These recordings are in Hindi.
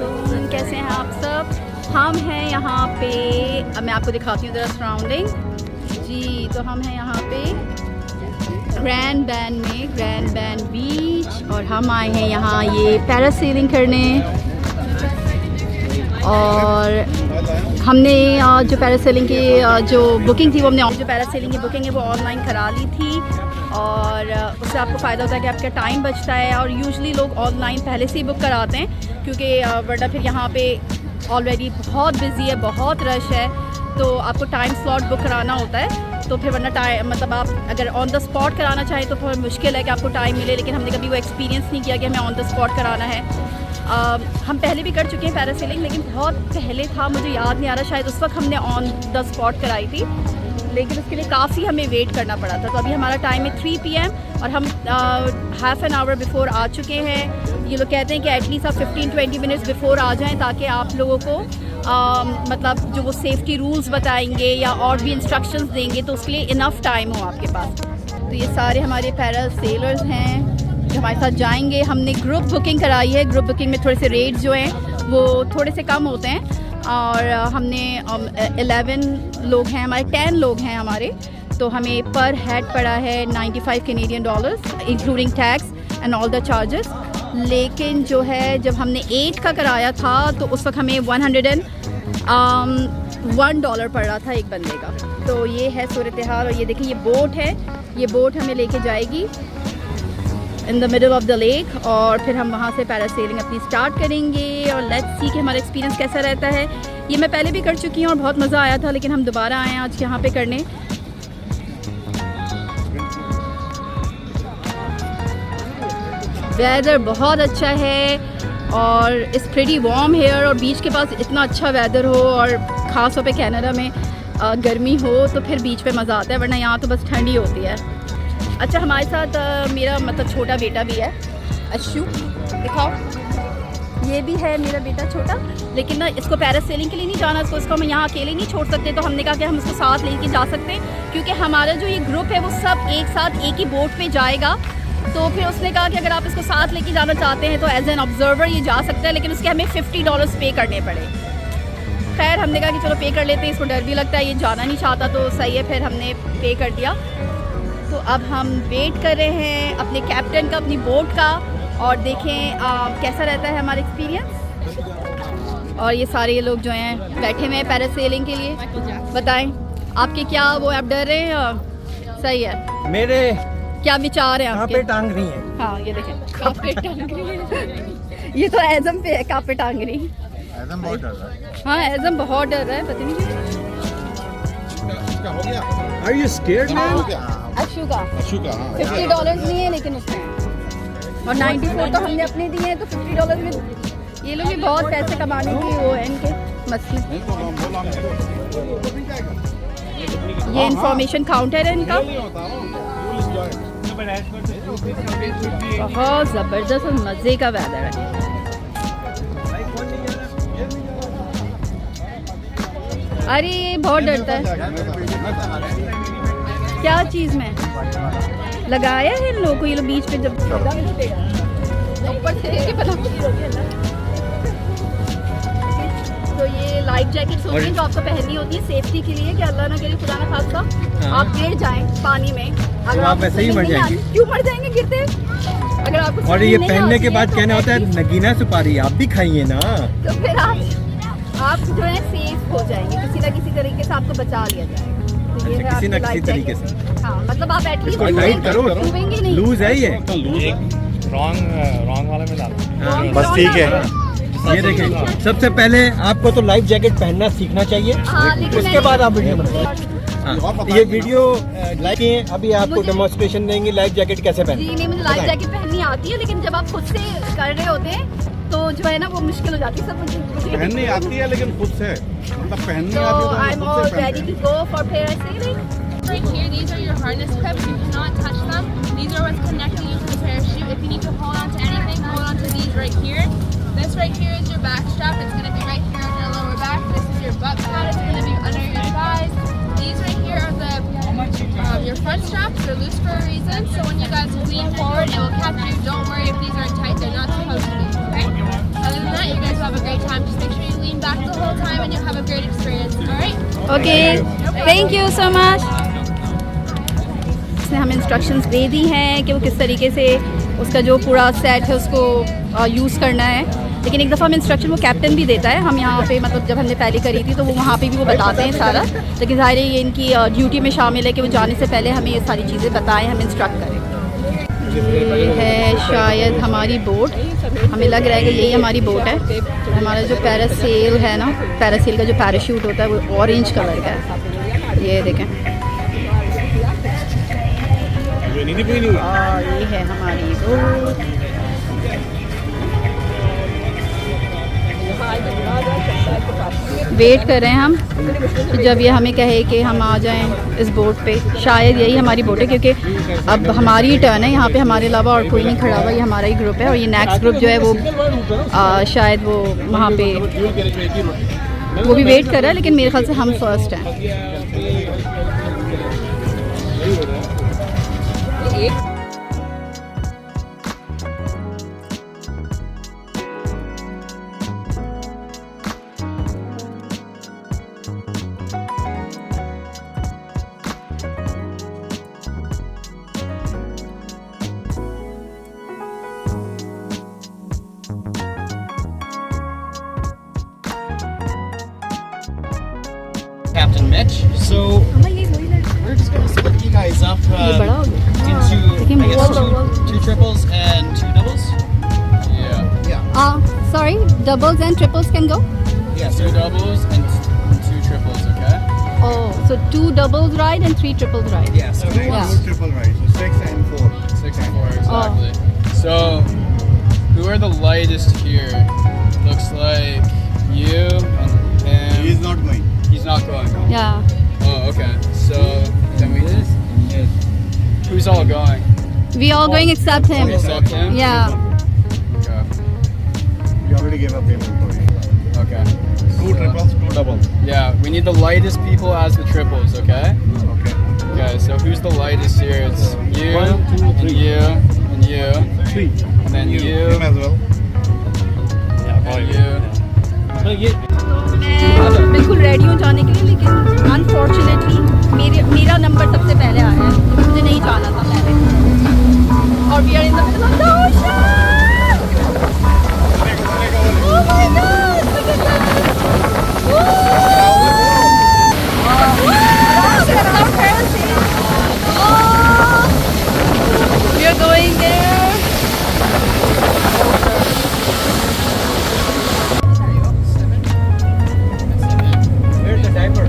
अस्सलामुअलैकुम, कैसे हैं आप सब। हम हैं यहाँ पे, अब मैं आपको दिखाती हूँ ज़रा सराउंडिंग जी। तो हम हैं यहाँ पे ग्रैंड बैंड में, ग्रैंड बैंड बीच, और हम आए हैं यहाँ ये पैरासेलिंग करने। और हमने जो पैरासेलिंग की जो बुकिंग थी वो हमने, जो पैरासेलिंग की बुकिंग है वो ऑनलाइन करा ली थी। और उससे आपको फ़ायदा होता है कि आपका टाइम बचता है। और यूजुअली लोग ऑनलाइन पहले से ही बुक कराते हैं, क्योंकि वरना फिर यहाँ पे ऑलरेडी बहुत बिजी है, बहुत रश है, तो आपको टाइम स्लॉट बुक कराना होता है। तो फिर वरना टाइम, मतलब आप अगर ऑन द स्पॉट कराना चाहें तो फिर मुश्किल है कि आपको टाइम मिले। लेकिन हमने कभी वो एक्सपीरियंस नहीं किया कि हमें ऑन द स्पॉट कराना है। हम पहले भी कर चुके हैं पैरासेलिंग, लेकिन बहुत पहले था, मुझे याद नहीं आ रहा, शायद उस वक्त हमने ऑन द स्पॉट कराई थी, लेकिन उसके लिए काफ़ी हमें वेट करना पड़ा था। तो अभी हमारा टाइम है 3 PM और हम हाफ़ एन आवर बिफ़ोर आ चुके हैं। ये लोग कहते हैं कि एटलीस्ट आप 15-20 मिनट्स बिफ़ोर आ जाएं, ताकि आप लोगों को मतलब जो वो सेफ्टी रूल्स बताएंगे या और भी इंस्ट्रक्शंस देंगे, तो उसके लिए इनफ टाइम हो आपके पास। तो ये सारे हमारे पैरासेलर्स हैं जो हमारे साथ जाएंगे। हमने ग्रुप बुकिंग कराई है। ग्रुप बुकिंग में थोड़े से रेट्स जो हैं वो थोड़े से कम होते हैं। और हमने 11 लोग हैं हमारे, 10 लोग हैं हमारे, तो हमें पर हेड पड़ा है $95 including tax and all the charges. लेकिन जो है जब हमने 8 का कराया था तो उस वक्त हमें $101 पड़ रहा था एक बंदे का। तो ये है सूरत हाल। और ये देखिए ये बोट है, ये बोट हमें लेके जाएगी इन the middle of the lake, और फिर हम वहाँ से पैरासेलिंग अपनी स्टार्ट करेंगे। और लेट्स सी कि हमारा एक्सपीरियंस कैसा रहता है। ये मैं पहले भी कर चुकी हूँ और बहुत मज़ा आया था, लेकिन हम दोबारा आए हैं आज यहाँ पे करने। वेदर बहुत अच्छा है और इट्स प्रीटी वार्म हेयर, और बीच के पास इतना अच्छा वेदर हो, और ख़ास तौर पे कनाडा में गर्मी हो तो फिर बीच पे मज़ा आता है, वरना यहाँ तो बस ठंडी होती है। अच्छा, हमारे साथ मेरा मतलब छोटा बेटा भी है, अशु, दिखाओ। ये भी है मेरा बेटा छोटा, लेकिन ना इसको पैरासेलिंग के लिए नहीं जाना, इसको हम यहाँ अकेले नहीं छोड़ सकते। तो हमने कहा कि हम इसको साथ लेके जा सकते हैं, क्योंकि हमारा जो ये ग्रुप है वो सब एक साथ एक ही बोट पे जाएगा। तो फिर उसने कहा कि अगर आप इसको साथ लेके जाना चाहते हैं तो एज एन ऑब्जर्वर ये जा सकता है, लेकिन उसके हमें $50 पे करने पड़े। खैर हमने कहा कि चलो पे कर लेते हैं, इसको डर भी लगता है, ये जाना नहीं चाहता, तो सही है, फिर हमने पे कर दिया। तो अब हम वेट कर रहे हैं अपने कैप्टन का, अपनी बोट का, और देखें कैसा रहता है हमारा एक्सपीरियंस। और ये सारे लोग जो हैं बैठे हुए हैं पैरासेलिंग के लिए। बताएं आपके क्या वो, आप डर रहे हैं? सही है। मेरे क्या विचार है आपके? कांपे टांग रही हैं। हाँ ये देखें, कांपे टांग रही है। ये तो एज़म पे है, कांपे टांग रही। एज़म बहुत डर रहा है। हाँ एज़म बहुत डर रहा है, पता नहीं हो गया। Are you scared man? Ashu का $50 नहीं है, लेकिन उसमें, और 94 तो हमने अपने दिए हैं, तो $50 में ये लोग भी बहुत पैसे कमाने की वो है इनके मसले। ये इंफॉर्मेशन काउंटर है इनका, बहुत ज़बरदस्त और मज़े का वेदर है। अरे ये बहुत डरता है। क्या चीज़ में लगाया है इन लोगों को, ये लोग बीच पे जब ऊपर से तो ये लाइफ जैकेट्स होती हैं जो आपको पहननी होती है सेफ्टी के लिए, कि अल्लाह ना करे खुदा ना खास्ता आप गिर जाएं पानी में। अगर आप वैसे ही मर जाएंगे। क्यों मर जाएंगे गिरते? अगर आपको, और ये पहनने के बाद कहना होता है नगीना सुपारी आप भी खाइए ना, तो फिर आप जो है सेफ हो जाएंगे, किसी ना किसी तरीके से आपको बचा लिया जाएगा। तो ये किसी ना किसी तरीके से, हाँ मतलब आप एटलीस्ट डूबेंगे नहीं। लूज है ये, रॉन्ग वाला में डाल, बस ठीक है। ये देखिए, सबसे पहले आपको तो लाइफ जैकेट पहनना सीखना चाहिए, उसके बाद आप वीडियो बनाएं। ये वीडियो लाइक अभी आपको डेमोन्स्ट्रेशन देंगे लाइफ जैकेट कैसे पहनना। जी नहीं, मुझे लाइफ जैकेट पहननी आती है, लेकिन जब आप खुद से कर रहे होते हैं तो जो है ना वो मुश्किल हो जाती है। सब मुझे पहननी आती है, लेकिन खुद से मतलब पहननी आती है, तो I am all ready to go for parasailing. Right here, these are your harness clips. You cannot touch them. These are what's connecting you to the parachute. If you need to hold on to anything, hold on to these right here. This right here is your back strap. It's going to be right here on your lower back. This is your butt pad. It's going to be under your thighs. These right here are the your front straps. They're loose for a reason. So when you guys lean forward, it will catch you. Don't worry if these are tight. They're not supposed to be. Okay? Other than that, you guys have a great okay, thank you so much. इसने हमें इंस्ट्रक्शंस दे दी हैं कि वो किस तरीके से उसका जो पूरा सेट है उसको यूज़ करना है। लेकिन एक दफ़ा हमें इंस्ट्रक्शन वो कैप्टन भी देता है। हम यहाँ पे मतलब जब हमने पहले करी थी तो वो वहाँ पे भी वो बताते हैं सारा। लेकिन ज़ाहिर है ये इनकी ड्यूटी में शामिल है कि वो जाने से पहले हमें ये सारी चीज़ें बताएं, हमें इंस्ट्रक्ट करें। ये है शायद हमारी बोट, हमें लग रहा है कि यही हमारी बोट है। हमारा जो पैरासेल है ना, पैरासेल का जो पैराशूट होता है वो ऑरेंज कलर का है। ये देखें, ये है हमारी बोट। वेट कर रहे हैं हम कि जब ये हमें कहे कि हम आ जाएं इस बोट पे। शायद यही हमारी बोट है क्योंकि अब हमारी टर्न है, यहाँ पे हमारे अलावा और कोई नहीं खड़ा हुआ। ये हमारा ही ग्रुप है और ये नेक्स्ट ग्रुप जो है वो शायद वो वहाँ पे वो भी वेट कर रहा है, लेकिन मेरे ख्याल से हम फर्स्ट हैं। Captain Mitch. So we're just gonna split you guys up ये बड़ा हो गया। into I guess two triples and two doubles. Yeah. Sorry, doubles and triples can go? Yeah. Two doubles and two triples. Okay. Oh, so 2 doubles ride and 3 triples ride. Yeah. So Yeah. Triple right, so 6 and 4. 6 and 4 exactly. So who are the lightest here? Looks like you and him. He is not going. He's not going. Yeah. Oh, okay. So then we who's all going? We all going except him. Except him? Yeah. Okay. We already gave a payment for it. Okay. 2 triples, 2 doubles. Yeah, we need the lightest people as the triples, okay? Okay. Okay, so who's the lightest here? It's you, 1, 2, and 3. you, and you, 3. and then you, Him as well. and you. मैं बिल्कुल रेडी हूँ जाने के लिए, लेकिन अनफॉर्चुनेटली मेरा नंबर सबसे पहले आया है, क्योंकि मुझे नहीं जाना था पहले। और we are in the middle of the ocean. Oh my god, look at that! We are going there. Where's the diaper?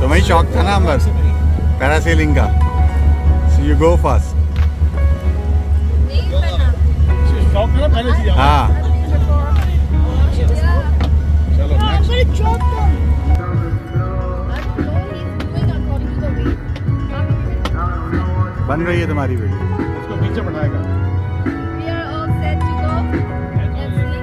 तुम्हें शौक था ना अंबर पैरासेलिंग का, so you go first. हाँ चलो next. बन रही है तुम्हारी वीडियो, उसको पीछे बढ़ाएगा। We are all set to go. Let's see.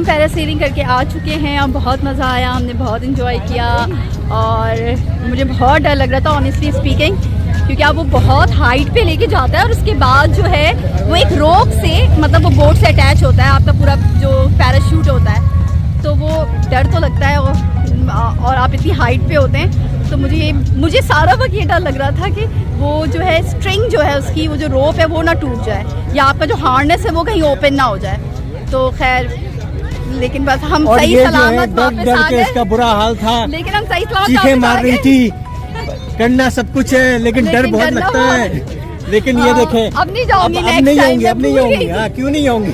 Parasailing करके आ चुके हैं, अब बहुत मज़ा आया, हमने बहुत इन्जॉय किया और मुझे बहुत डर लग रहा था ऑनेस्टली स्पीकिंग, क्योंकि आप वो बहुत हाइट पे लेके जाता है और उसके बाद जो है वो एक रोप से, मतलब वो बोट से अटैच होता है आपका पूरा जो पैराशूट होता है, तो वो डर तो लगता है और आप इतनी हाइट पे होते हैं, तो मुझे सारा वक्त ये डर लग रहा था कि वो जो है स्ट्रिंग जो है उसकी, वो जो रोप है वो ना टूट जाए या आपका जो हार्नेस है वो कहीं ओपन ना हो जाए। तो खैर लेकिन बस हम और सही ये जो सलामत है वापस डर आ के गए, इसका बुरा हाल था, लेकिन हम सही सलामत चीखें वापस मार आ रही गए। थी, करना सब कुछ है लेकिन डर बहुत डरना लगता बहुत। है। लेकिन ये हाँ, देखें अब नहीं जाऊंगी, अब next नहीं time जाऊंगी, मैं अब नहीं भूल जाऊंगी। गई। हाँ, क्यों नहीं जाऊंगी?